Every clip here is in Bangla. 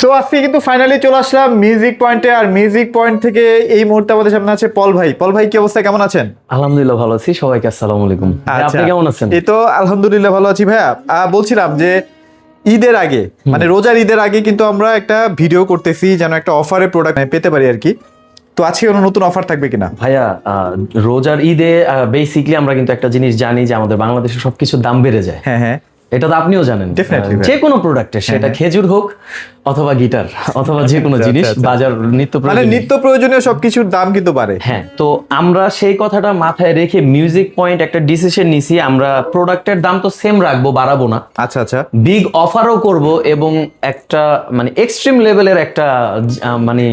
সো আজকে কিন্তু ফাইনালি চলে আসলাম মিউজিক পয়েন্টে, আর মিউজিক পয়েন্ট থেকে এই মুহূর্তে আমাদের সামনে আছে পল ভাই। পল ভাই, কি অবস্থা, কেমন আছেন? আলহামদুলিল্লাহ ভালো আছি। সবাইকে আসসালামু আলাইকুম। আপনি কেমন আছেন? এই তো আলহামদুলিল্লাহ ভালো আছি ভাইয়া। বলছিলাম যে ঈদের আগে, মানে রোজার ঈদের আগে কিন্তু আমরা একটা ভিডিও করতেছি যেন একটা অফারে প্রোডাক্ট পেতে পারি আর কি। তো আজকে কোনো নতুন অফার থাকবে কিনা ভাইয়া? রোজার ঈদে বেসিক্যালি আমরা কিন্তু একটা জিনিস জানি যে আমাদের বাংলাদেশে সবকিছুর দাম বেড়ে যায়। হ্যাঁ হ্যাঁ, এটা তো আপনিও জানেন। Definitely, যে কোনো প্রোডাক্টের, সেটা খেজুর হোক অথবা গিটার অথবা যে কোনো জিনিস, বাজার নিত্য মানে নিত্য প্রয়োজনীয় সবকিছুর দাম কিন্তু বাড়ে। হ্যাঁ, তো আমরা সেই কথাটা মাথায় রেখে মিউজিক পয়েন্ট একটা ডিসিশন নিছি, আমরা প্রোডাক্টের দাম তো সেম রাখবো, বাড়াবো না। আচ্ছা আচ্ছা, বিগ অফারও করব এবং একটা মানে এক্সট্রিম লেভেলের একটা মানে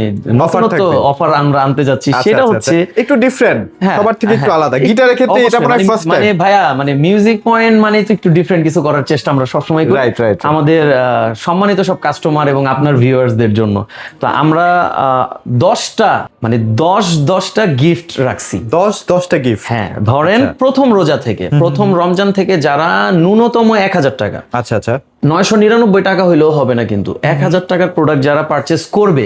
অফার আমরা আনতে যাচ্ছি। সেটা হচ্ছে একটু ডিফারেন্ট, হ্যাঁ, সবার থেকে একটু আলাদা। গিটারের ক্ষেত্রে এটা মনে হয় ফার্স্ট টাইম। মানে ভাইয়া, মানে মিউজিক পয়েন্ট মানে তো একটু ডিফারেন্ট কিছু করার চেষ্টা আমরা সবসময় করি। রাইট। আমাদের সম্মানিত সব কাস্টমার এবং আপনার ভিউয়ার্সদের জন্য তো আমরা 10টা গিফট রাখছি। 10টা গিফট? হ্যাঁ, ধরেন প্রথম রোজা থেকে, প্রথম রমজান থেকে যারা ন্যূনতম 1000 টাকা, আচ্ছা আচ্ছা, 999 টাকা হইলেও হবে না কিন্তু, 1000 টাকার প্রোডাক্ট যারা পারচেস করবে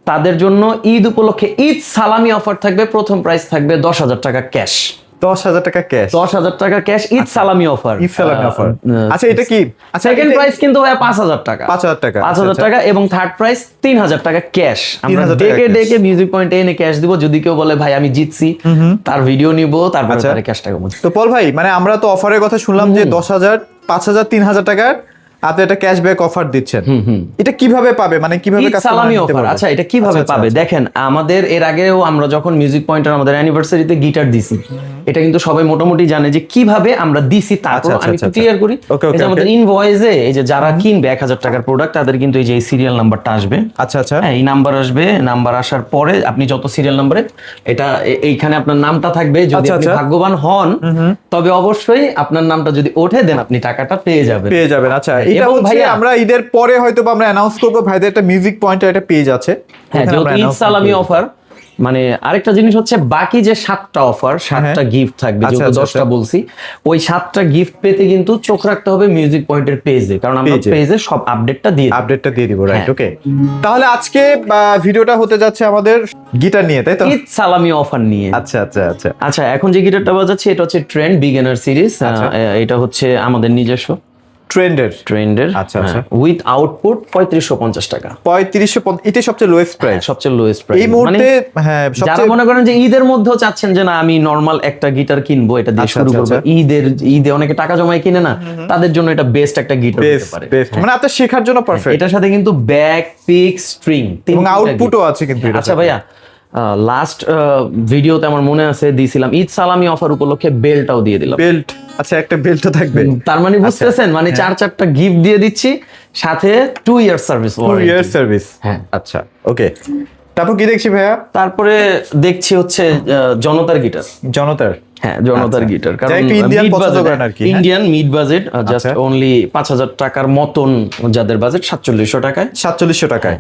তাদের জন্য ঈদ উপলক্ষে ঈদ সালামি অফার থাকবে। প্রথম প্রাইস থাকবে 10,000 টাকা ক্যাশ। 10,000 টাকা ক্যাশ? 10,000 টাকা ক্যাশ ঈদ সালামি অফার। ঈদ সালামি অফার, আচ্ছা এটা কি? আচ্ছা, সেকেন্ড প্রাইস কিন্তু ভাই 5,000 টাকা। 5,000 টাকা, 5,000 টাকা এবং থার্ড প্রাইস 3,000 টাকা ক্যাশ। আমরা ডেকে মিউজিক পয়েন্টে এনে ক্যাশ দিব। যদি কেউ বলে ভাই আমি জিতছি, তার ভিডিও নিব, তারপরে তার ক্যাশ টাকা বুঝি। তো পল ভাই, মানে আমরা তো অফারের কথা শুনলাম যে 10,000, 5,000, 3,000 টাকার আপনি একটা ক্যাশব্যাক অফার দিচ্ছেন। এটা কিভাবে পাবে, মানে কিভাবে সালামি অফার? আচ্ছা, এটা কিভাবে পাবে দেখেন, আমাদের এর আগেও আমরা যখন মিউজিক পয়েন্টের আমাদের অ্যানিভার্সারিতে গিটার দিছি, এটা কিন্তু সবাই মোটামুটি জানে যে কিভাবে আমরা দিছি। তারপর আমি একটু ক্লিয়ার করি। এই যে আমাদের ইনভয়েসে এই যে যারা কিনবে 1000 টাকার প্রোডাক্ট, তাদের কিন্তু এই যে সিরিয়াল নাম্বারটা আসবে। আচ্ছা আচ্ছা, হ্যাঁ, এই নাম্বার আসবে। নাম্বার আসার পরে আপনি যত সিরিয়াল নাম্বারে এটা এইখানে আপনার নামটা থাকবে। যদি আপনি ভাগ্যবান হন তবে অবশ্যই আপনার নামটা যদি ওঠে দেন আপনি টাকাটা পেয়ে যাবেন। আচ্ছা, এটা হচ্ছে আমরা ঈদের পরে হয়তো আমরা অ্যানাউন্স করব ভাইদের একটা মিউজিক পয়েন্টের একটা পেজ আছে। হ্যাঁ, ঈদ সালামি অফার। মানে আরেকটা জিনিস হচ্ছে, বাকি যে 7টা অফার, 7টা গিফট থাকবে, যেহেতু 10টা বলছি, ওই 7টা গিফট পেতে কিন্তু চোখ রাখতে হবে মিউজিক পয়েন্টের পেজে, কারণ আমরা পেজে সব আপডেটটা দিয়ে দিব। রাইট, ওকে। তাহলে আজকে ভিডিওটা হতে যাচ্ছে আমাদের গিটার নিয়ে, তাই তো? ঈদ সালামি অফার নিয়ে। আচ্ছা, এখন যে গিটারটা বাজাচ্ছি এটা হচ্ছে ট্রেন্ড বিগিনার সিরিজ। এটা হচ্ছে আমাদের নিজস্ব ট্রেন্ডের। আচ্ছা, উইথ আউটপুট 3550 টাকা। 3550, এটা সবচেয়ে লোয়েস্ট প্রাইস। এই মুহূর্তে। হ্যাঁ, যারা মনে করেন যে ঈদের মধ্যেও চাচ্ছেন যে না আমি নরমাল একটা গিটার কিনবো, এটা দিয়ে শুরু করব, ঈদে অনেকে টাকা জমায় কিনে না, তাদের জন্য এটা বেস্ট একটা গিটার হতে পারে। মানে আপনার শেখার জন্য পারফেক্ট। এটার সাথে কিন্তু ব্যাক, পিক, স্ট্রিং এবং আউটপুটও আছে কিন্তু। আচ্ছা ভাইয়া, লাস্ট ভিডিওতে আমার মনে আছে দিয়েছিলাম ঈদ সালামি অফার উপলক্ষে বেল্টটাও দিয়ে দিলাম। বেল্ট? আচ্ছা, একটা বেল্টও থাকবে। তার মানে বুঝতেছেন, মানে 4টা গিফট দিয়ে দিচ্ছি, সাথে 2 ইয়ার সার্ভিস। 2 ইয়ার সার্ভিস, হ্যাঁ। আচ্ছা, ওকে। তারপর কি দেখছি ভাইয়া? তারপরে দেখছি হচ্ছে জনতার গিটার। হ্যাঁ, জনতার গিটার, কারণ Indian mid budget, just only 5,000 টাকার মতন যাদের বাজেট, 4700 টাকায়। 4700 টাকায়,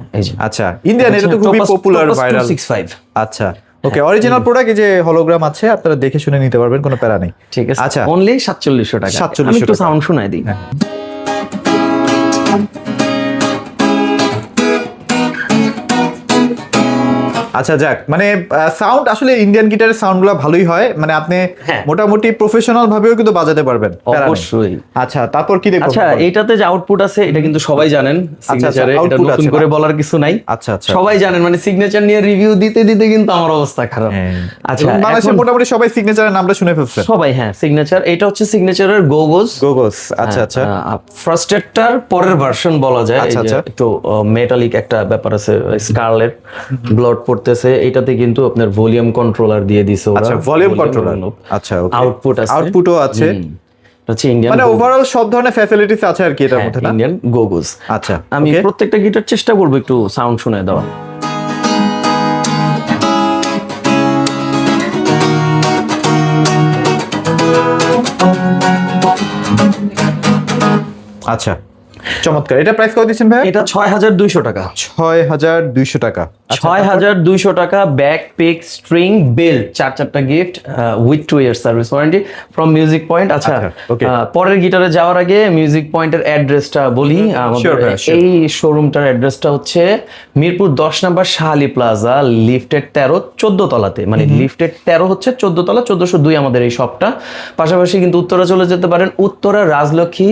আচ্ছা। ইন্ডিয়ান, এটা তো খুবই পপুলার, ভাইরাল। 265। আচ্ছা, ওকে। অরিজিনাল প্রোডাক্ট, এই যে হলোগ্রাম আছে, আপনারা দেখে শুনে নিতে পারবেন, কোনো প্যারা নেই। ঠিক আছে, আচ্ছা, অনলি 4700 টাকা। আমি একটু সাউন্ড শোনাই দিই। আচ্ছা, যাক, মানে সাউন্ড আসলে ইন্ডিয়ান গিটারের সাউন্ডগুলো ভালোই হয়, মানে আপনি মোটামুটি প্রফেশনাল ভাবেও কিন্তু বাজাতে পারবেন অবশ্যই। আচ্ছা, তারপর কি দেখব? আচ্ছা, এটাতে যে আউটপুট আছে এটা কিন্তু সবাই জানেন, সিগনেচারে, এটা নতুন করে বলার কিছু নাই। আচ্ছা, সবাই জানেন, মানে সিগনেচার নিয়ে রিভিউ দিতে কিন্তু আমার অবস্থা খারাপ। আচ্ছা, বাংলাদেশে মোটামুটি সবাই সিগনেচারের নামটা শুনে ফেলছে সবাই। হ্যাঁ, সিগনেচার, এটা হচ্ছে সিগনেচারের গোগোস। আচ্ছা, ফার্স্টেরটার পরের ভার্সন বলা যায়। একটু মেটালিক একটা ব্যাপার আছে, স্কারলেট ব্লাড পড়তেছে। এটাতে কিন্তু আপনার ভলিউম কন্ট্রোলার দিয়ে দিছে ওরা। আচ্ছা, ভলিউম কন্ট্রোলার। আচ্ছা, ওকে। আউটপুটও আছে। আচ্ছা, ইন্ডিয়ান, মানে ওভারঅল সব ধরনের ফ্যাসিলিটিস আছে আর কি এটার মধ্যে, না? ইন্ডিয়ান গোগোস। আচ্ছা, আমি প্রত্যেকটা গিটার চেষ্টা করব একটু সাউন্ড শুনে দেওয়া। আচ্ছা, চমৎকার। এটা প্রাইস কত দিচ্ছেন ভাই? এটা 6200 টাকা। 6200 টাকা। 6200 টাকা ব্যাক পিক স্ট্রিং বেল্ট, চারটা gift with 2 year service warranty from music point. আচ্ছা, okay. পরের গিটারে যাওয়ার আগে মিউজিক পয়েন্টের অ্যাড্রেসটা বলি। Sure, sure. এই শোরুমটার অ্যাড্রেসটা হচ্ছে মিরপুর 10 নম্বর শাহালি প্লাজা, লিফটেড 13, 14 তলাতে, মানে লিফটেড 13 হচ্ছে 14 তলা, 1402 আমাদের এই শপটা। পাশাপাশি কিন্তু উত্তরা চলে যেতে পারেন, Uttara Rajlakshmi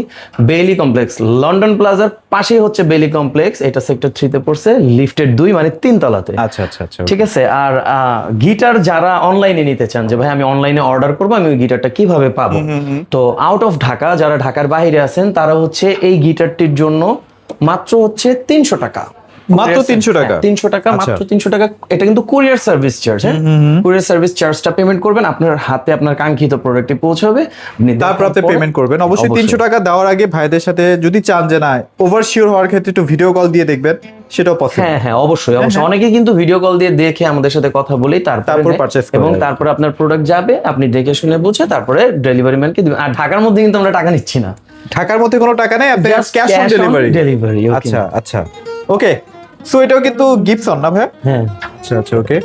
Bailey complex, London প্লাজার পাশেই হচ্ছে বেইলি কমপ্লেক্স, এটা সেক্টর 3 তে পড়ছে, লিফটেড 2 মানে 3 তলাতে। আচ্ছা আচ্ছা আচ্ছা, ঠিক আছে। আর গিটার যারা অনলাইনে নিতে চান যে ভাই আমি অনলাইনে অর্ডার করবো, আমি ওই গিটারটা কিভাবে পাবো, তো আউট অফ ঢাকা যারা ঢাকার বাইরে আছেন তারা হচ্ছে এই গিটারটির জন্য মাত্র হচ্ছে 300 টাকা, মাত্র 300 টাকা, 300 টাকা, আচ্ছা। মাত্র 300 টাকা। এটা কিন্তু কুরিয়ার সার্ভিস চার্জ, হ্যাঁ, কুরিয়ার সার্ভিস চার্জটা পেমেন্ট করবেন, আপনার হাতে আপনার কাঙ্ক্ষিত প্রোডাক্টটি পৌঁছাবে, তারপর আপনি পেমেন্ট করবেন। অবশ্যই 300 টাকা দেওয়ার আগে ভাইদের সাথে যদি চান যে না ওভার শিওর হওয়ার ক্ষেত্রে একটু ভিডিও কল দিয়ে দেখবেন, সেটাও পসিবল। হ্যাঁ হ্যাঁ, অবশ্যই অবশ্যই। অনেকে কিন্তু ভিডিও কল দিয়ে দেখে আমাদের সাথে কথা বলি, তারপর পারচেজ এবং তারপর আপনার প্রোডাক্ট যাবে, আপনি দেখে শুনে বুঝে তারপরে ডেলিভারি ম্যানকে দিবেন। আর ঢাকার মধ্যে কিন্তু আমরা টাকা নিচ্ছি না, ঢাকার মধ্যে কোনো টাকা নেই, আপনি Just cash on cash on delivery. delivery, okay. আচ্ছা আচ্ছা, ওকে। সো এটাও কিন্তু গিবসন না ভাই? হ্যাঁ আচ্ছা আচ্ছা, ওকে,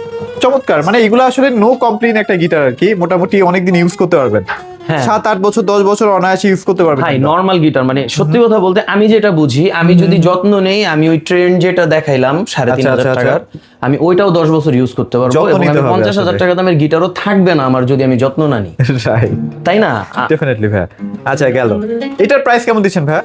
চমৎকার। মানে এগুলো আসলে নো কমপ্লেইন একটা গিটার আর কি, মোটামুটি অনেকদিন ইউজ করতে পারবেন, হ্যাঁ। 7-8 বছর 10 বছর অনায়াসে ইউজ করতে পারবেন। ভাই নরমাল গিটার, মানে সত্যি কথা বলতে আমি যেটা বুঝি, আমি যদি যত্ন নেই, আমি ওই ট্রেন্ড যেটা দেখাইলাম 3500 আচ্ছা, টাকার, আমি ওইটাও 10 বছর ইউজ করতে পারবো, যত্ন এবং নিতে আমি হবে 50,000 আসলে। টাকা দামের গিটারও থাকবে না আমার যদি আমি যত্ন না নিই, রাইট, তাই না? ডেফিনেটলি ভাই। আচ্ছা গেল, এটার প্রাইস কেমন দিচ্ছেন ভাই?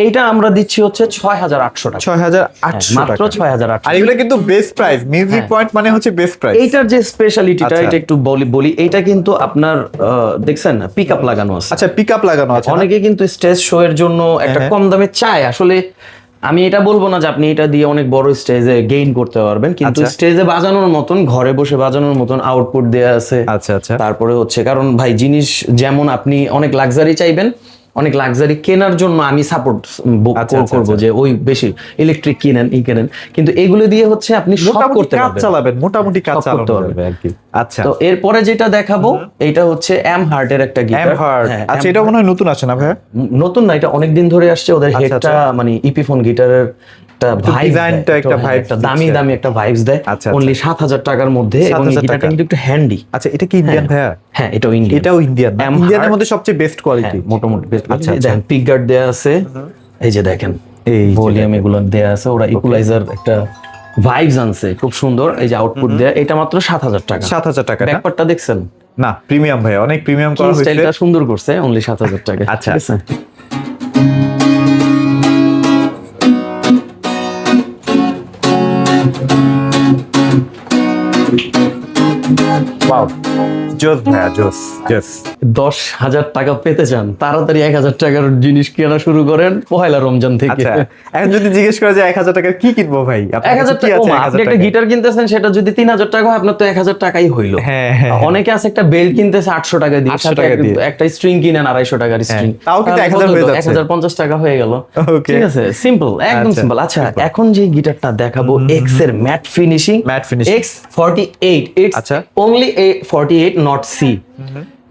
এইটা আমরা দিচ্ছি হচ্ছে 6800 টাকা, 6800 মাত্র টাকা। 6800। আর এগুলো কিন্তু বেস্ট প্রাইস, মিউজিক পয়েন্ট মানে হচ্ছে বেস্ট প্রাইস। এইটার যে স্পেশালিটিটা, আচ্ছা। এটা একটু বলি, এইটা কিন্তু আপনার দেখছেন না পিকআপ লাগানো আছে। আচ্ছা, পিকআপ লাগানো আছে না? অনেকে কিন্তু স্টেজ শো এর জন্য একটা হ্যাঁ। কম দামে চায়। আসলে আমি এটা বলবো না যে আপনি এটা দিয়ে অনেক বড় স্টেজে গেইন করতে পারবেন, কিন্তু আচ্ছা। স্টেজে বাজানোর মতন, ঘরে বসে বাজানোর মতন আউটপুট দেয়া আছে। আচ্ছা আচ্ছা, তারপরে হচ্ছে, কারণ ভাই জিনিস যেমন আপনি অনেক লাক্সারি চাইবেন, অনেক লাক্সারি কেনার জন্য আমি সাপোর্ট আচ্ছা, আচ্ছা, করবো যে ওই বেশি ইলেকট্রিক কিনেন, কিনেন, কিন্তু এগুলো দিয়ে হচ্ছে আপনি সব মোটামুটি করতে কাজ পারবেন, চালাবেন, মোটামুটি কাজ সব করতে চালানো পারবেন। যাবে আর কি। আচ্ছা, তো এরপরে যেটা দেখাবো এটা হচ্ছে এম হার্টের একটা গিটার। এমহার্ট। আচ্ছা, এটা মনে হয় নতুন আছে না ভাই? নতুন না, এটা অনেকদিন ধরে আসছে। ওদের আচ্ছা, হেডটা মানে ইপিফোন গিটারের একটা ভাইব, ডিজাইনটা একটা vibes একটা দামি দিচ্ছে। দামি একটা ভাইবস দেয়, আচ্ছা, অনলি 7000 টাকার মধ্যে, এবং এই 7000 গিটারটা টাকা। কিন্তু একটু হ্যান্ডি। আচ্ছা, এটা কি ইন্ডিয়ান ভাইয়া? হ্যাঁ, এটাও ইন্ডিয়ান, এটাও ইন্ডিয়ান না? Amhart। ইন্ডিয়ানের মধ্যে সবচেয়ে বেস্ট কোয়ালিটি। মোটামুটি বেস্ট। আচ্ছা, আচ্ছা, দেখেন পিক গার্ড দেয়া আছে, এই যে দেখেন এই যে ভলিউম এগুলো দেয়া আছে, ওরা ইকুয়ালাইজার একটা ভাইবস আনছে খুব সুন্দর, এই যে আউটপুট দেয়া, এটা মাত্র 7000 টাকা। 7000 টাকা না? ব্যাকপার্টটা দেখছেন? না, প্রিমিয়াম ভাই, অনেক প্রিমিয়াম করা হয়েছে। স্টাইলটা সুন্দর করছে, অনলি 7000 টাকা। আচ্ছা। ঠিক আছে। ওয়াও, জোস ভাইয়া, জোস জোস। 10,000 টাকা পেতে চান, তাড়াতাড়ি 1000 টাকার জিনিস কেনা শুরু করেন পহেলা রমজান থেকে। আচ্ছা, এখন যদি জিজ্ঞেস করা যায় 1000 টাকার কি কিনবো ভাই, আপনার কাছে 1000 কি টাকা, আছে ওমা, 1000 আপনি একটা টাকায়? গিটার কিনতেছেন, সেটা যদি 3000 টাকা হয়, আপনার তো 1000 টাকাই হইলো। হ্যাঁ, হ্যাঁ, অনেকে আছে একটা বেল কিনতেছে 800 টাকা দিয়ে, 800 সাথে টাকা দিয়ে। একটা স্ট্রিং কিনেন 250 টাকার স্ট্রিং, তাও কিন্তু 1000 হয়ে যাচ্ছে। 1050 টাকা হয়ে গেল। Okay. ঠিক আছে, সিম্পল, একদম আচ্ছা, সিম্পল। আচ্ছা, এখন যে গিটারটা দেখাবো এক্স এর matte finishing, Matte finishing। X48, it's আচ্ছা। Only 48 not C.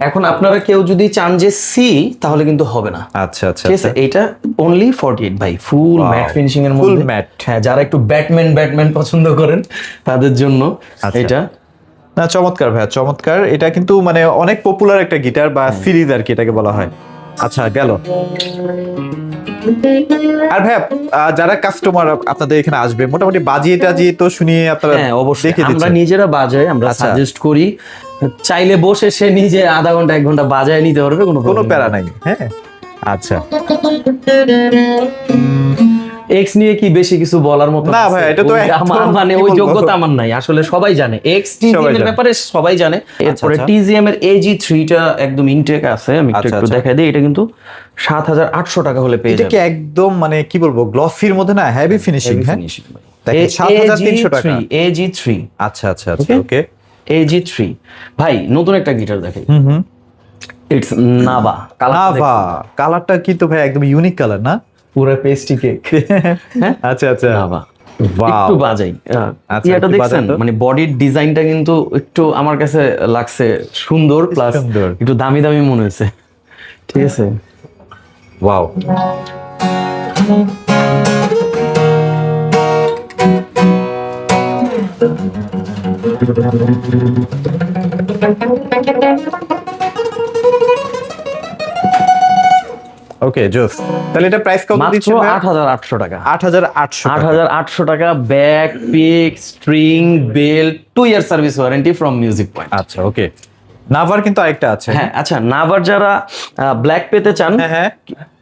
এখন আপনারা কেউ যদি চান যে সি, তাহলে কিন্তু হবে না। আচ্ছা আচ্ছা, ঠিক আছে, এটা অনলি 48 ভাই, ফুল Wow, ম্যাট ফিনিশিং এর full মধ্যে। matte। হ্যাঁ, যারা একটু ব্যাটম্যান পছন্দ করেন তাদের জন্য আচ্ছা। এটা। না, চমৎকার ভাইয়া, চমৎকার। এটা কিন্তু মানে অনেক পপুলার একটা গিটার বা সিরিজ আর কি এটাকে বলা হয়। আচ্ছা গেল। আর ভাইয়া, যারা কাস্টমার আপনাদের এখানে আসবে, মোটামুটি বাজিয়ে টাজিয়ে তো শুনিয়ে আপনারা হ্যাঁ অবশ্যই, দেখিয়ে আমরা দিচ্ছেন। নিজেরা বাজাই, আমরা আচ্ছা। সাজেস্ট করি, চাইলে বসে সে নিজে আধা ঘন্টা 1 ঘন্টা বাজায় নিতে পারবে, কোনো কোনো problem প্যারা নেই। নাই। হ্যাঁ, আচ্ছা। এক্স নিয়ে কি বেশি কিছু বলার মতো না আছে? ভাই, এটা তো ওই একদম মানে কি ওই বলবো? যোগ্যতা আমার নাই, আসলে সবাই জানে এক্স টিজিএম এর জানে। ব্যাপারে সবাই জানে। এরপরে আচ্ছা। টিজিএম এর AG3 টা একদম ইনটেক আছে, আমি আচ্ছা, একটু আচ্ছা। দেখাই দিই। এটা কিন্তু 7800 টাকা হলে পেয়ে এটা যাবেন। কি একদম মানে কি বলবো, গ্লসির মধ্যে না, হেভি ফিনিশিং। Heavy হ্যাঁ, finishing ভাই। দেখেন, 7300 টাকা। AG3 আচ্ছা আচ্ছা আচ্ছা, ওকে। AG3 ভাই, নতুন একটা গিটার দেখাই। ইটস নাভা। নাভা, কালারটা কিন্তু ভাই একদম ইউনিক কালার না? পুরো পেস্ট্রি কেক। আচ্ছা আচ্ছা, নাভা Wow. একটু বাজাই। আচ্ছা, এটা একটু দেখছেন, বাজান তো। মানে বডির ডিজাইনটা কিন্তু একটু আমার কাছে লাগছে সুন্দর, প্লাস সুন্দর। একটু দামি দামি মনে হয়েছে। ঠিক আছে, ওয়াও। ওকে জোস। তাহলে এটা প্রাইস কত মাত্র দিচ্ছেন? 8,800 টাকা। 8,800 টাকা। 8,800 টাকা, back, pick, string, belt, 2 year service warranty from music point. আচ্ছা ওকে। নাভার কিন্তু আরেকটা আছে। হ্যাঁ আচ্ছা, নাভার যারা ব্ল্যাক পেতে চান হ্যাঁ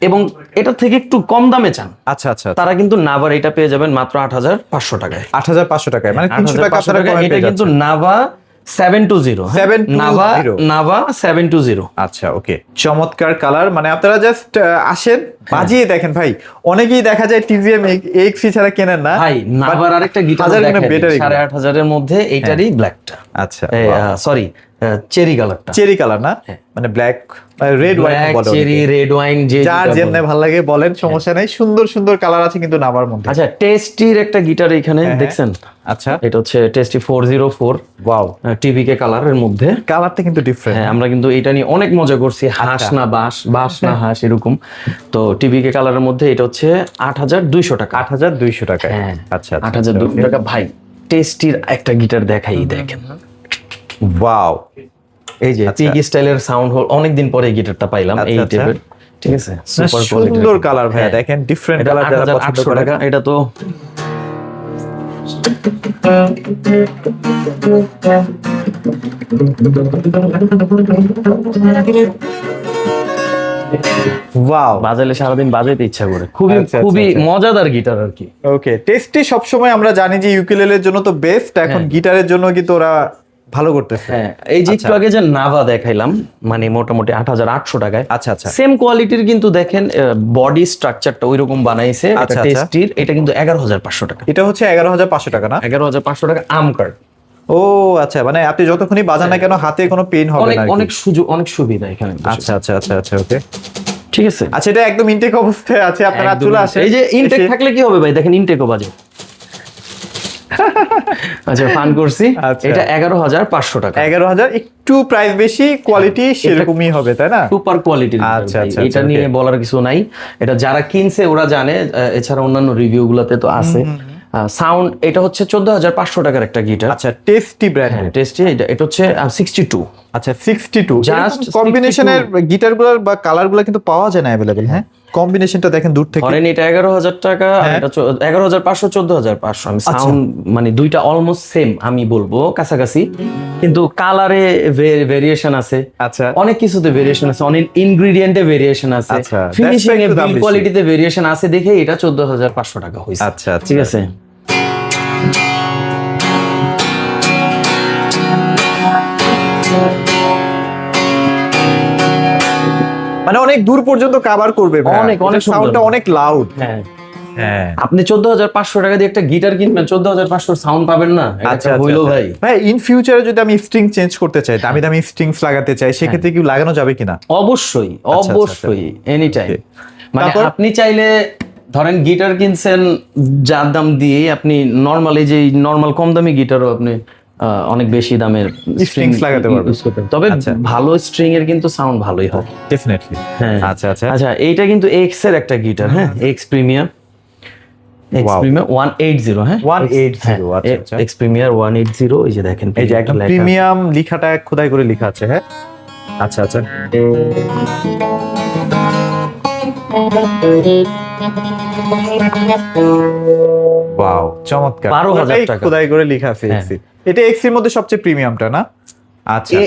এবং এটা থেকে একটু কম দামে চান, আচ্ছা আচ্ছা, তারা কিন্তু নাভার এটা পেয়ে যাবেন মাত্র 8,500 টাকায়। 8,500 টাকায়, মানে 300 টাকা 8,500 আপনারা কমে এটা পেয়ে কিন্তু যাচ্ছেন। নাভা 720, 720 নাভা 720। আচ্ছা ওকে, চমৎকার কালার। মানে আপনারা জাস্ট আসেন, বাজিয়ে দেখেন ভাই। অনেকেই দেখা যায় টিভিএম এক্সি ছাড়া কেনেন না ভাই, নাভার আরেকটা গিটার বেটার 8,500 এর মধ্যে এইটারই ব্ল্যাকটা, আচ্ছা সরি চেরি কালারটা, চেরি কালার না, মানে ব্ল্যাক রেড ওয়াইন বলে, চেরি রেড ওয়াইন, যে যার যেমনে ভালো লাগে বলেন, সমস্যা নেই। সুন্দর সুন্দর কালার আছে কিন্তু নাভার মধ্যে। আচ্ছা, টেস্টির একটা গিটার এখানে দেখছেন? আচ্ছা, এটা হচ্ছে টেস্টি 404, ওয়াও, টিভিকে কালারের মধ্যে। কালারটা কিন্তু ডিফারেন্ট। হ্যাঁ, আমরা কিন্তু এটা নিয়ে অনেক মজা করছি, হাঁস না বাঁশ, বাঁশ না হাঁস, এরকম। তো টিভিকে কালারের মধ্যে এটা হচ্ছে 8,200 টাকা। 8,200 টাকা। হ্যাঁ আচ্ছা 8,200 টাকা। ভাই, টেস্টির একটা গিটার দেখাই, দেখেন। ওয়াও, এই যে পিক স্টাইলের সাউন্ড হোল, অনেকদিন পরে এই গিটারটা পাইলাম এই টাইপের, ঠিক আছে? সুপার সুন্দর কালার ভাইয়া, দেখেন ডিফারেন্ট কালার যারা পছন্দ 8,800 করে। টাকা। এটা তো ওয়াও, বাজালে সারাদিন বাজাইতে ইচ্ছা করে, খুবই আচ্ছা, খুবই আচ্ছা। মজাদার গিটার আর কি। ওকে, টেস্টি সবসময় আমরা জানি যে ইউকেলেলের জন্য তো বেস্ট, এখন গিটারের জন্য কিন্তু ওরা ভালো করতেছে। হ্যাঁ, এই যে একটু আগে যে নাভা দেখাইলাম, মানে মোটামুটি 8,800 টাকায়। আচ্ছা আচ্ছা, সেম কোয়ালিটির কিন্তু দেখেন বডি স্ট্রাকচারটা ওইরকম বানাইছে। এটা আচ্ছা, টেস্টির, এটা কিন্তু 11,500 টাকা। এটা হচ্ছে 11,500 টাকা না? 11,500 টাকা আম কার্ড। ও আচ্ছা, মানে আপনি যতক্ষণই বাজান না কেন হাতে কোনো পেইন হবে অনেক না আর কি। অনেক সুযোগ, অনেক সুবিধা এখানে। আচ্ছা আচ্ছা আচ্ছা আচ্ছা, ওকে ঠিক আছে। আচ্ছা, এটা একদম ইনটেক অবস্থায় আছে, আপনারা একদম। চলে আসেন। এই যে ইনটেক থাকলে কি হবে ভাই, দেখেন ইনটেকও বাজে। আচ্ছা, ফান করছি। আচ্ছা। এটা 11,500 টাকা। 11,000, একটু প্রাইস বেশি, কোয়ালিটি সেরকমই হবে তাই না? সুপার কোয়ালিটির। আচ্ছা, আচ্ছা, এটা আচ্ছা, নিয়ে বলার কিছু নাই। এটা যারা কিনছে ওরা জানে, এছাড়া অন্যান্য রিভিউ গুলাতে তো আছে। সাউন্ড, এটা হচ্ছে 14,500 টাকার একটা গিটার। আচ্ছা, টেস্টি ব্র্যান্ড। টেস্টি। এটা হচ্ছে 62। আচ্ছা 62, Just কম্বিনেশনের গিটারগুলোর বা কালারগুলো কিন্তু পাওয়া যায় না अवेलेबल। হ্যাঁ, কম্বিনেশনটা দেখেন দূর থেকে। ধরেন এটা 11,000 টাকা, এটা 11,500, 14,500। আমি সাউন্ড মানে দুইটা অলমোস্ট সেম আমি বলবো, কাছাকাছি, কিন্তু কালারে ভেরিয়েশন আছে, আচ্ছা অনেক কিছুতে ভেরিয়েশন আছে, অনেক ইনগ্রেডিয়েন্টে ভেরিয়েশন আছে, আচ্ছা, ফিনিশিং এ, that's why একটু দাম বিল্ড বেশি। কোয়ালিটিতে ভেরিয়েশন আছে, দেখে এটা 14,500 টাকা হইছে। আচ্ছা আচ্ছা, ঠিক আছে। মানে অনেক দূর পর্যন্ত কভার করবে ভাই, অনেক সুন্দর। সাউন্ডটা অনেক লাউড। হ্যাঁ, হ্যাঁ, আপনি 14,500 টাকা দিয়ে একটা গিটার কিনবেন, 14,500 সাউন্ড পাবেন না? এটা আচ্ছা একটা হইলো ভাই। ভাই, ইন ফিউচারে যদি আমি স্ট্রিং চেঞ্জ করতে চাই, দামি দামি স্ট্রিংস লাগাতে চাই, সেক্ষেত্রে কি লাগানো যাবে কিনা? অবশ্যই আচ্ছা, অবশ্যই, এনি টাইম। মানে তারপর? আপনি চাইলে ধরেন গিটার কিনছেন যার দাম দিয়ে, আপনি নরমালি যে নরমাল কম দামি গিটারও আপনি অনেক বেশি দামের Strings লাগাতে পারবেন। use করতে পারবেন। তবে আচ্ছা। ভালো স্ট্রিং এর কিন্তু সাউন্ড ভালোই হয়। ডেফিনেটলি। হ্যাঁ। আচ্ছা আচ্ছা, আচ্ছা, এইটা কিন্তু এক্স এর একটা গিটার। হ্যাঁ, x premium, x Wow. Premium 180। হ্যাঁ, 180, আচ্ছা, আচ্ছা। X premier 180। এই যে দেখেন, এই যে একদম লেখা। প্রিমিয়াম লেখাটা খোদাই করে লেখা আছে। হ্যাঁ, আচ্ছা আচ্ছা, ওয়াও, চমৎকার। 12,000 টাকা। খোদাই করে লেখা আছে হ্যাঁ। এক্সি। এটা এক্সি এর মধ্যে সবচেয়ে প্রিমিয়ামটা না? আচ্ছা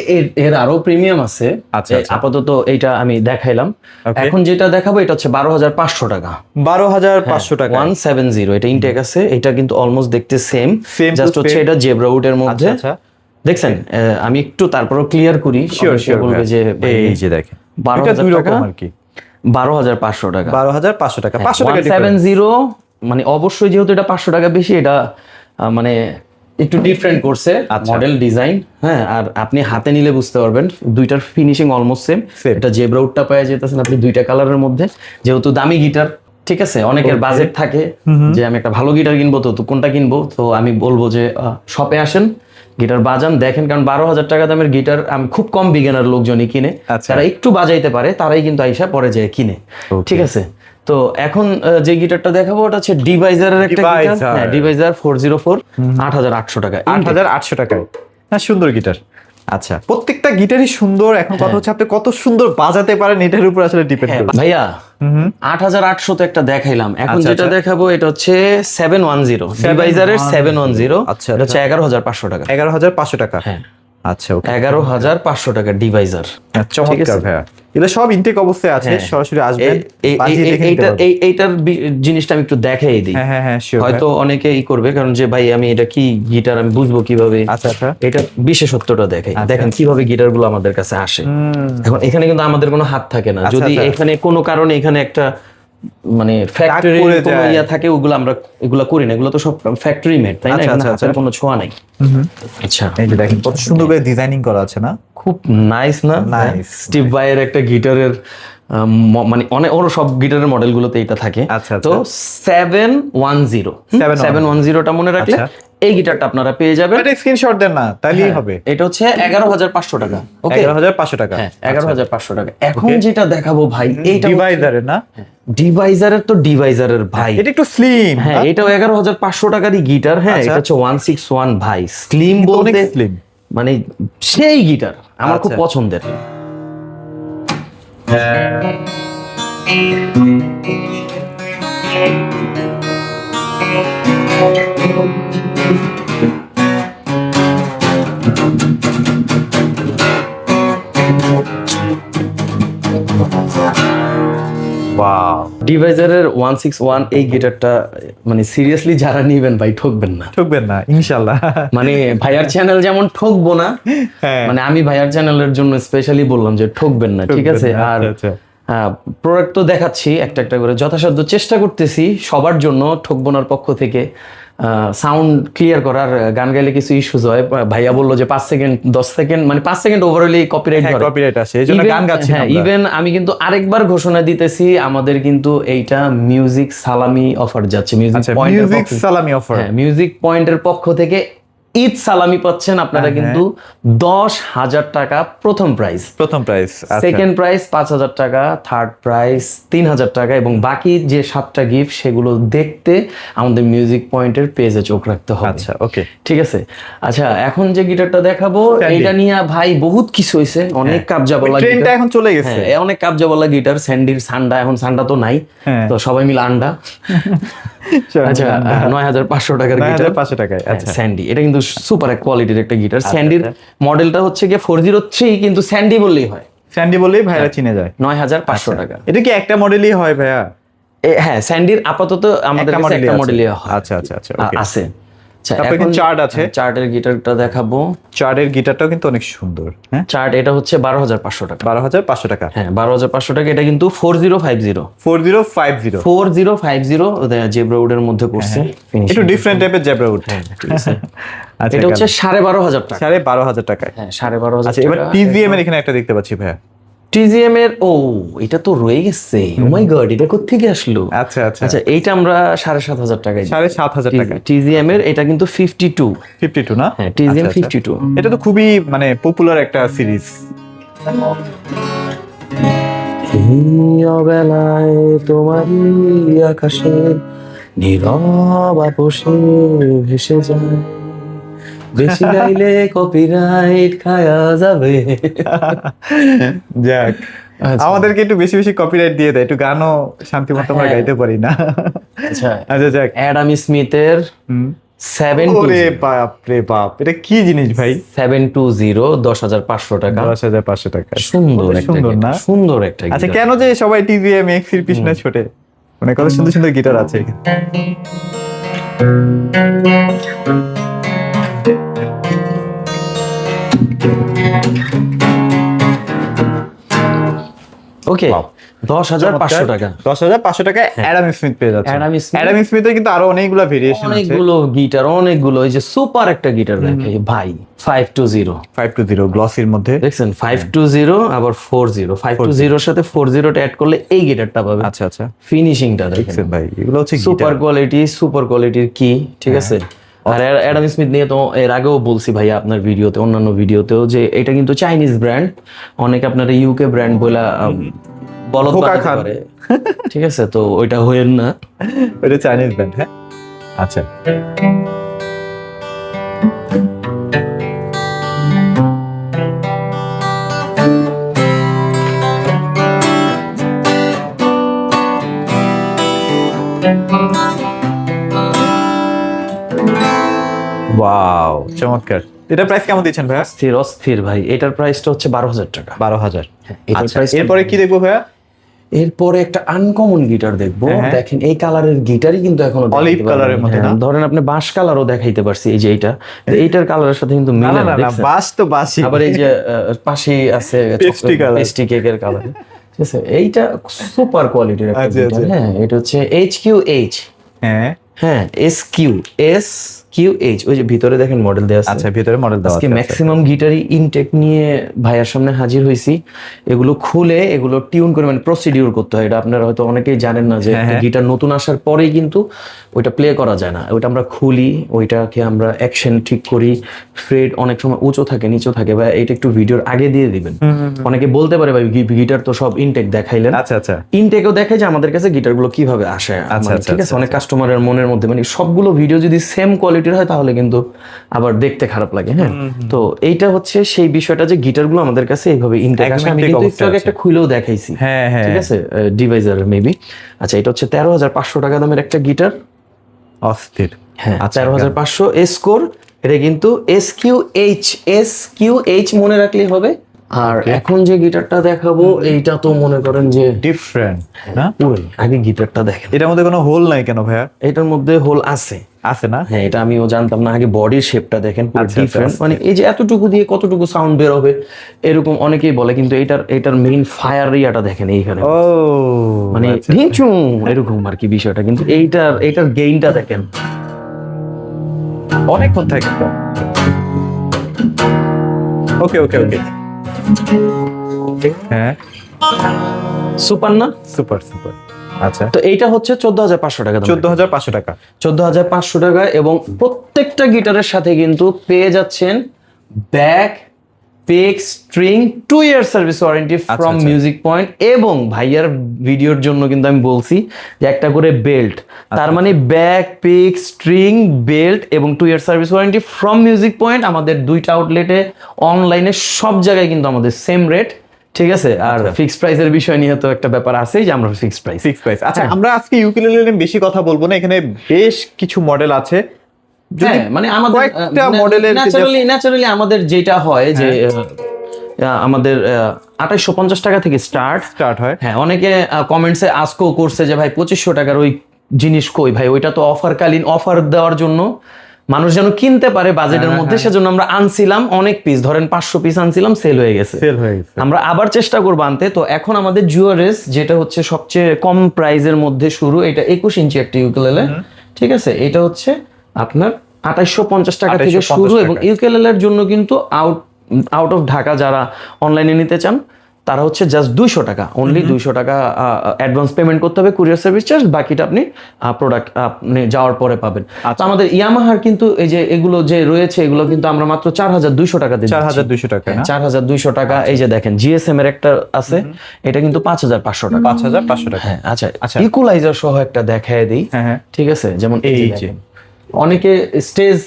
এর আরো প্রিমিয়াম আছে। আচ্ছা, আচ্ছা। আপাতত এইটা আমি দেখাইলাম। Okay. এখন যেটা দেখাবো এটা হচ্ছে 12,500 টাকা। 12,500 টাকা। 170। এটা ইনটেক আছে। এটা কিন্তু অলমোস্ট দেখতে সেম, Same to জাস্ট হচ্ছে same। এটা জেব্রা উডের আচ্ছা মধ্যে। আচ্ছা, দেখছেন, আমি একটু তারপরও ক্লিয়ার করি। শিওর অনেকে শিওর বলবে যে এই যে দেখেন, 12,000 এটা দুই রকম টাকা, আর কি। 12,500 টাকা। 12,500 টাকা, 500 টাকা difference। 170, মানে অবশ্যই যেহেতু এটা 500 টাকা বেশি, এটা মানে একটু ডিফারেন্ট করছে আচ্ছা। Model design. হ্যাঁ, আর আপনি হাতে নিলে বুঝতে পারবেন দুইটার ফিনিশিং অলমোস্ট সেম। Same। এটা জেব্রা উডটা পেয়ে যেতেছেন আপনি দুইটা কালারের মধ্যে, যেহেতু দামি গিটার। ঠিক আছে, অনেকের বাজেট থাকে যে আমি একটা ভালো গিটার কিনবো, তো কোনটা কিনবো। তো আমি বলবো যে শপে আসেন, গিটার বাজান, দেখেন। কারণ 12,000 টাকা দামের গিটার আমি খুব কম বিগিনার লোকজনই কিনে, আচ্ছা। যারা একটু বাজাইতে পারে তারাই কিন্তু আইসা পরে যে কিনে। Okay. ঠিক আছে, তো এখন যে গিটারটা দেখাবো ওটা হচ্ছে ডিভাইজারের একটা গিটার, Devizer। হ্যাঁ ডিভাইজার 404, 8800 টাকা। 8800 টাকায়। হ্যাঁ, সুন্দর গিটার। আচ্ছা, প্রত্যেকটা গিটারই সুন্দর। এখন কথা হচ্ছে আপনি কত সুন্দর বাজাতে পারেন এটার উপর আসলে ডিপেন্ড হ্যাঁ, করে। ভাইয়া 8800 তো একটা দেখাইলাম, এখন আচ্ছা, যেটা আচ্ছা। দেখাবো এটা হচ্ছে 710 ডিভাইজারের 710। আচ্ছা, এটা হচ্ছে 11500 টাকা। 11500 টাকা। হ্যাঁ, আচ্ছা, ওকে। 11500 টাকা ডিভাইজার। চমৎকার ভাইয়া। এগুলো সব ইনটেক অবস্থায় আছে, হ্যাঁ। সরাসরি আসবেন, বাজিয়ে দেখে নিতে পারবেন। এইটার জিনিসটা আমি একটু দেখাই দিই। হ্যাঁ, হ্যাঁ, শিওর। হয়তো অনেকে করবে, কারণ যে ভাই আমি এটা কি গিটার আমি বুঝবো কিভাবে। আচ্ছা, আচ্ছা। এটা বিশেষত্বটা দেখাই, দেখেন কিভাবে গিটার গুলো আমাদের কাছে আসে। এখন এখানে কিন্তু আমাদের কোনো হাত থাকে না, যদি আচ্ছা। এখানে কোনো কারণে এখানে একটা মানে ফ্যাক্টরি পড়ে কোনো যায়। ইয়া থাকে, ওগুলো আমরা এগুলো করি না, এগুলো তো সব ফ্যাক্টরি মেড, তাই না? আচ্ছা, এখানে আচ্ছা, হাতের কোনো ছোঁয়া নাই। আচ্ছা, এই যে দেখেন কত সুন্দর করে ডিজাইনিং করা আছে না? খুব নাইস না? Nice, স্টিভ ভাইয়ের একটা গিটারের মানে অনেক ওর সব গিটারের মডেলগুলোতে এটা থাকে। আচ্ছা, আচ্ছা। তো 710 710টা মনে রাখলে আচ্ছা। এই গিটারটা আপনারা পেয়ে যাবেন। এটা স্ক্রিনশট দেন না, তাইলেই হবে। এটা হচ্ছে 11500 টাকা। ওকে, 11500 টাকা। হ্যাঁ 11500 টাকা। এখন যেটা দেখাবো ভাই, এইটা ডিভাইজারের না? ডিভাইজারের, তো ডিভাইজারের ভাই, এটা একটু স্লিম। হ্যাঁ এটাও 11500 টাকারই গিটার। হ্যাঁ, আচ্ছা। এটা হচ্ছে 161 ভাই, স্লিম অনেক বলতে স্লিম। মানে সেই গিটার আমার খুব আচ্ছা। পছন্দের। ওয়াও, ডিভাইজারের 161 এই গিটারটা মানে সিরিয়াসলি যারা নিবেন ভাই ঠকবেন না। ঠকবেন না ইনশাআল্লাহ। মানে ভাইয়ার চ্যানেল যেমন ঠকবো না, হ্যাঁ। মানে আমি ভাইয়ার চ্যানেলের জন্য স্পেশালি বললাম যে ঠকবেন না, ঠিক আছে? ঠকবেন না, আর আচ্ছা, প্রোডাক্ট তো দেখাচ্ছি একটা একটা করে, যথাসাধ্য চেষ্টা করতেছি সবার জন্য ঠকবোনার পক্ষ থেকে সাউন্ড ক্লিয়ার করার। গান গাইলে কিছু ইস্যুস হয়, ভাইয়া বললো যে 5 সেকেন্ড 10 সেকেন্ড মানে 5 সেকেন্ড ওভারঅলি কপিরাইট হ্যাঁ, ধরে। কপিরাইট আসে, এইজন্য গান গাচ্ছি না হ্যাঁ, আমরা। ইভেন আমি কিন্তু আরেকবার ঘোষণা দিতেছি, আমাদের কিন্তু এইটা মিউজিক সালামি অফার যাচ্ছে। মিউজিক আচ্ছা, পয়েন্টের মিউজিক সালামি অফার। হ্যাঁ, মিউজিক পয়েন্টের পক্ষ থেকে ঈদ সালামি পাচ্ছেন আপনারা, হ্যাঁ, কিন্তু 10,000 টাকা প্রথম প্রাইস, প্রথম প্রাইস। সেকেন্ড প্রাইস 5,000 টাকা, থার্ড প্রাইস 3,000 টাকা, এবং বাকি যে 7টা গিফট সেগুলো দেখতে আমাদের মিউজিক পয়েন্টের পেজে চোখ রাখতে হবে। আচ্ছা, ওকে। ঠিক আছে। আচ্ছা, এখন যে গিটারটা দেখাবো Sandy। এটা নিয়ে ভাই বহুত কিছু হয়েছে, অনেক কাবজা বলা ট্রেনটা এখন চলে গেছে। হ্যাঁ, অনেক কাবজা বলা গিটার। স্যান্ডির সান্ডা, এখন সান্ডা তো নাই, হ্যাঁ। তো সবাই মিলে আন্ডা। আচ্ছা, 9,500 টাকার গিটার, 9,500 টাকায়। আচ্ছা, স্যান্ডি। এটা কিন্তু সুপার কোয়ালিটির একটা গিটার। স্যান্ডির আচ্ছা। মডেলটা হচ্ছে গিয়ে 403, কিন্তু স্যান্ডি বললেই হয়। স্যান্ডি বললেই ভাইরা চিনে যায়। 9,500 টাকা। এটা কি একটা মডেলই হয় ভাইয়া? হ্যাঁ, স্যান্ডির আপাতত আমাদের কাছে একটা মডেলই হয়। আচ্ছা, আচ্ছা, আচ্ছা, ওকে। আছে। আচ্ছা, তারপরে এখন কিন্তু চার্ট আছে। চার্টের গিটারটা দেখাবো। চার্টের গিটারটাও কিন্তু অনেক সুন্দর। হ্যাঁ, চার্ট এটা হচ্ছে 12,500 টাকা। 12,500 টাকা। হ্যাঁ, 12,500 টাকা। এটা কিন্তু 4050 4050। 4050 জেব্রাউডের মধ্যে করছে। Finishing একটু ডিফারেন্ট টাইপের জ্যাবরা উড। ঠিক আছে। আচ্ছা, এটা হচ্ছে 12,500 টাকা। 12,500 টাকায়। হ্যাঁ, 12,500 আচ্ছা, এবার টাকা। টিজিএম এর এখানে একটা দেখতে পাচ্ছি ভাইয়া। টিজিএম এর, ও এটা তো রয়ে গেছে। ও মাই গড, এটা কোত্থেকে আসলো? আচ্ছা, আচ্ছা, আচ্ছা, এইটা আমরা 7,500 টাকায় 7,500 টাকা। টিজিএম এর। এটা কিন্তু 52। 52 না? হ্যাঁ, টিজিএম আচ্ছা, আচ্ছা। 52। এটা তো খুবই মানে পপুলার একটা সিরিজ। অবেলায় তোমারই আকাশে নীরব আপোষে ভেসে যায়, বেশি গাইলে কপিরাইট খায়া যাবে। যাক, আচ্ছা। আমাদেরকে একটু বেশি বেশি কপিরাইট দিয়ে দেয়, একটু গানও শান্তিমতো আমরা হ্যাঁ। গাইতে পারি না। আচ্ছা, আচ্ছা, যাক। অ্যাডাম স্মিথের 720 ওরে বাপ রে বাপ, এটা কি জিনিস ভাই? 720 10,500 টাকা। 10,500 টাকা। সুন্দর একটা সুন্দর গিটার, না? সুন্দর একটা আচ্ছা, গিটার। কেন যে সবাই টিভিএম এক্সির পিছনে ছোটে? মানে কত সুন্দর সুন্দর গিটার আছে। ওকে, Wow. 10,500 টাকা। 10,500 টাকায় অ্যাডাম স্মিথ পেয়ে যাচ্ছে। Adam Smith. অ্যাডাম স্মিথের কিন্তু আরো অনেকগুলো ভেরিয়েশন আছে। অনেকগুলো গিটার, অনেকগুলো। এই যে সুপার একটা গিটার দেখে ভাই, 520 520 গ্লসির মধ্যে। দেখছেন, 520 আবার 40, 520 এর সাথে 40টা অ্যাড করলে এই গিটারটা পাবে। আচ্ছা, আচ্ছা, ফিনিশিংটা দেখেন, দেখছেন ভাই, এগুলো হচ্ছে সুপার গিটার। সুপার কোয়ালিটির কি, ঠিক আছে। আর অ্যাডাম স্মিথ নিয়ে তো এর আগেও বলছি ভাইয়া আপনার ভিডিওতে, অন্যান্য ভিডিওতেও, যে এটা কিন্তু চাইনিজ ব্র্যান্ড। অনেকে আপনারা ইউকে ব্র্যান্ড বলে বলদ ধোঁকা বানাতে খান। পারে। ঠিক আছে, তো ওইটা হইেন না। ওইটা চাইনিজ ব্র্যান্ড, হ্যাঁ। আচ্ছা, ওয়াও, চমৎকার। এটা প্রাইস কেমন দিচ্ছেন ভাইয়া? অস্থির অস্থির ভাই, এটার প্রাইসটা হচ্ছে 12,000 টাকা। 12,000। এটার আচ্ছা, price এরপরে কি দেখবো ভাইয়া? এরপরে একটা আনকমন গিটার দেখবো। হ্যাঁ। দেখেন এই কালারের গিটারই কিন্তু এখনো Olive দেখাইতে পারবেন। colour-এর মধ্যে হ্যাঁ, না? ধরেন আপনি বাঁশ কালারও দেখাইতে পারছি, এই যে এইটা, এইটার কালারের সাথে কিন্তু না মিলে না না, না না, দেখছেন? বাস তো বাসি। আবার এই যে পাশেই আছে Pastry colour। পেস্ট্রি কেকের কালার। ঠিক আছে, এইটা সুপার কোয়ালিটির একটা আচ্ছা, গিটার। আচ্ছা। হ্যাঁ, এটা হচ্ছে HQH। হ্যাঁ, হ্যাঁ, SQH, ওই যে ভিতরে দেখেন মডেল দেওয়া আছে। আচ্ছা, ভিতরে মডেল দেওয়া আজকে আছে। ম্যাক্সিমাম গিটারই ইনটেক নিয়ে ভাইয়ার সামনে হাজির হইছি। এগুলো খুলে এগুলো টিউন করে, মানে প্রসিডিউর করতে হয়। এটা আপনারা হয়তো অনেকেই জানেন না যে হ্যাঁ। গিটার নতুন আসার পরেই কিন্তু ওইটা প্লে করা যায় না। ওইটা আমরা খুলি, ওইটাকে আমরা অ্যাকশন ঠিক করি। ফ্রেড অনেক সময় উঁচু থাকে, নিচু থাকে, বা এটা একটু ভিডিওর আগে দিয়ে দিবেন। অনেকে বলতে পারে ভাই গিটার তো সব ইনটেক দেখাইলেন। আচ্ছা আচ্ছা, ইনটেকও দেখায় যে আমাদের কাছে গিটারগুলো কিভাবে আসে। আচ্ছা, মানে আচ্ছা, ঠিক আছে, আচ্ছা, অনেক কাস্টমারের মনের মধ্যে, মানে সবগুলো ভিডিও যদি সেম কোয়ালিটির হয় তাহলে কিন্তু আবার দেখতে খারাপ লাগে। হ্যাঁ, তো এইটা হচ্ছে সেই বিষয়টা যে গিটারগুলো আমাদের কাছে এইভাবে ইনটেক একদম আসে। আমি intake কিন্তু একটু অবস্থায় আগে আছে। একটা খুলেও দেখাইছি। হ্যাঁ হ্যাঁ, ঠিক আছে, ডিভাইজারের মেবি। আচ্ছা, এটা হচ্ছে 13,500 টাকা দামের একটা গিটার। অস্থির। হ্যাঁ, আচ্ছা, 13,500 স্কোর। এটা কিন্তু SQH মনে রাখলেই হবে। আর এখন যে গিটারটা দেখাবো এইটা তো মনে করেন যে ডিফারেন্ট না? পুরোই। আগে গিটারটা দেখেন, এটার মধ্যে কোনো হোল নাই কেন ভাইয়া? এটার মধ্যে হোল আছে। আছে না? হ্যাঁ, এটা আমিও জানতাম না। আগে বডির শেপটা দেখেন, পুরো আচ্ছা, ডিফারেন্ট। আচ্ছা। মানে এই যে এতটুকু দিয়ে কতটুকু সাউন্ড বের হবে এরকম অনেকেই বলে, কিন্তু এটার মেইন ফায়ার ইয়াটা দেখেন এইখানে, ও মানে আচ্ছা। ঢিঁচু এরকম আর কি বিষয়টা। কিন্তু এইটার গেইনটা দেখেন, অনেকক্ষণ থাকে তো। ওকে ওকে ওকে, হ্যাঁ, সুপার না? Super super. আচ্ছা, তো এইটা হচ্ছে 14,500 টাকা দাম। 14,500 টাকা। 14,500 টাকা, এবং প্রত্যেকটা গিটারের সাথে কিন্তু পেয়ে যাচ্ছেন back, pick, string, 2 year service warranty from আচ্ছা। Music point. এবং ভাইয়ার ভিডিওর জন্য কিন্তু আমি বলছি যে একটা করে বেল্ট, তার মানে ব্যাক, পিক, স্ট্রিং, বেল্ট এবং 2 year service warranty from music point. আমাদের দুইটা আউটলেটে, অনলাইনে, সব জায়গায় কিন্তু আমাদের সেম রেট। ঠিক আছে, আর ফিক্সড প্রাইসের বিষয় নিয়ে তো একটা ব্যাপার আছেই যে আমরা ফিক্সড প্রাইস। Fix price. আচ্ছা, আমরা আজকে ইউকেলেলে নিয়ে বেশি কথা বলবো না, এখানে বেশ কিছু মডেল আছে। যদি হ্যাঁ, মানে আমাদের কয়েকটা মডেলের ন্যাচারালি আমাদের যেটা হয় যে আমাদের 2850 টাকা থেকে স্টার্ট হয়। হ্যাঁ, অনেকে কমেন্টসে আস্কও করছে যে ভাই 2500 টাকার ওই জিনিস কই ভাই, ওইটা তো অফারকালীন, অফার দেওয়ার জন্য মানুষ যেন কিনতে পারে বাজেটের মধ্যে, সেজন্য আমরা আনছিলাম অনেক পিস, ধরেন 500 পিস আনছিলাম, সেল হয়ে গেছে। আমরা আবার চেষ্টা করবো আনতে। তো এখন আমাদের জুয়ারেস, যেটা হচ্ছে সবচেয়ে কম প্রাইজের মধ্যে শুরু, এটা 21 ইঞ্চি একটা ইউকেলেলে। ঠিক আছে, এটা হচ্ছে আপনার 2850 টাকা থেকে 2850 শুরু। টাকা। এবং ইউকেলেলের জন্য কিন্তু আউট অফ ঢাকা যারা অনলাইনে নিতে চান তারা হচ্ছে জাস্ট 200 টাকা, অনলি 200 টাকা অ্যাডভান্স পেমেন্ট করতে হবে, কুরিয়ার সার্ভিস চার্জ। বাকিটা আপনি প্রোডাক্ট আপনি যাওয়ার পরে পাবেন। তো আমাদের ইয়ামাহার কিন্তু এই যে এগুলো যে রয়েছে, এগুলো কিন্তু আমরা মাত্র 4,200 টাকা দিচ্ছি। 4,200 টাকা না? 4,200 টাকা। এই যে দেখেন জিএসএম এর একটা আছে, এটা কিন্তু 5,500 টাকা। 5,500 টাকা। হ্যাঁ, আচ্ছা আচ্ছা। ইকুয়ালাইজার সহ একটা দেখায় দিই। হ্যাঁ হ্যাঁ, ঠিক আছে, যেমন এই এই যে যে। দেখেন, অনেকে স্টেজ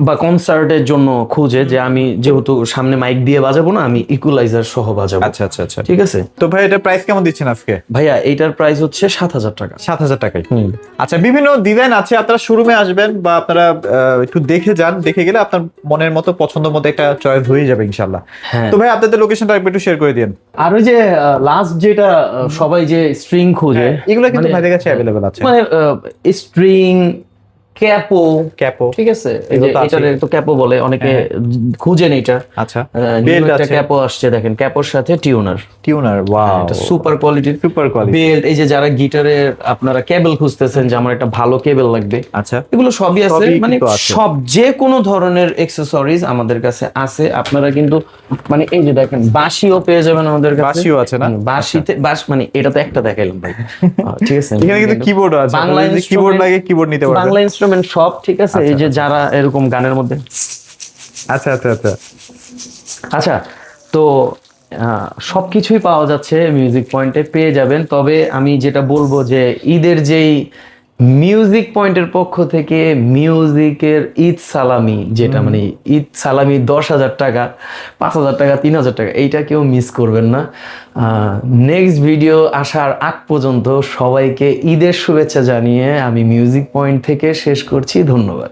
বা কনসার্টের জন্য খুঁজে যে আমি যেহেতু সামনে মাইক দিয়ে বাজাবো না, আমি ইকুয়ালাইজার সহ বাজাবো। আচ্ছা আচ্ছা আচ্ছা, ঠিক আছে তো ভাই এটা প্রাইস কেমন দিচ্ছেন আজকে? ভাইয়া, এইটার প্রাইস হচ্ছে 7,000 টাকা। 7,000 টাকায়। আচ্ছা, বিভিন্ন ডিজাইন আছে, আপনারা শোরুমে আসবেন বা আপনারা একটু দেখে যান, দেখে গেলে আপনার মনের মতো, পছন্দ মতো একটা চয়েস হয়ে যাবে ইনশাআল্লাহ। হ্যাঁ। তো ভাই আপনাদের লোকেশনটা একটু শেয়ার করে দিন। আর ওই যে লাস্ট যেটা সবাই যে স্ট্রিং খুঁজে, এগুলো কিন্তু ভাইদের কাছে অ্যাভেলেবল আছে। মানে স্ট্রিং, ক্যাপো, ক্যাপো, ঠিক আছে, এই যে এগুলো তো আছেই। এটারে তো ক্যাপো বলে, অনেকে খুঁজেন এটা। আচ্ছা, নিউ বেল্ট একটা আছে, ক্যাপো আসছে দেখেন, ক্যাপোর সাথে টিউনার। টিউনার, ওয়াও, এটা সুপার কোয়ালিটির। Super quality. বেল্ট, এই যে যারা গিটারের আপনারা কেবল খুঁজতেছেন যে আমার একটা ভালো কেবল লাগবে, আচ্ছা, এগুলো সবই আছে। সবই মানে কিন্তু আছে। সব যে কোনো ধরনের অ্যাকসেসরিজ আমাদের কাছে আছে। আপনারা কিন্তু মানে এই যে দেখেন বাঁশিও পেয়ে যাবেন আমাদের কাছে। বাঁশিও আছে না? বাঁশিতে মানে এটা তো একটা দেখাইলাম ভাই। ঠিক আছে, এখানে কিন্তু কিবোর্ডও আছে, বাংলা আপনারা যদি কিবোর্ড লাগে কিবোর্ড নিতে পারবেন। বাংলা ইনস্ট্রুমেন্ট সব ঠিক আছে। এই যে যারা এরকম গানের মধ্যে, আচ্ছা আচ্ছা আচ্ছা, আচ্ছা, তো সবকিছুই পাওয়া যাচ্ছে মিউজিক পয়েন্টে, পেয়ে যাবেন। তবে আমি যেটা বলবো যে ঈদের যেই মিউজিক পয়েন্টের পক্ষ থেকে মিউজিকের ঈদ সালামি, যেটা মানে ঈদ সালামি 10,000 টাকা, 5,000 টাকা, 3,000 টাকা, এইটা কেউ মিস করবেন না। নেক্সট ভিডিও আসার আগ পর্যন্ত সবাইকে ঈদের শুভেচ্ছা জানিয়ে আমি মিউজিক পয়েন্ট থেকে শেষ করছি। ধন্যবাদ।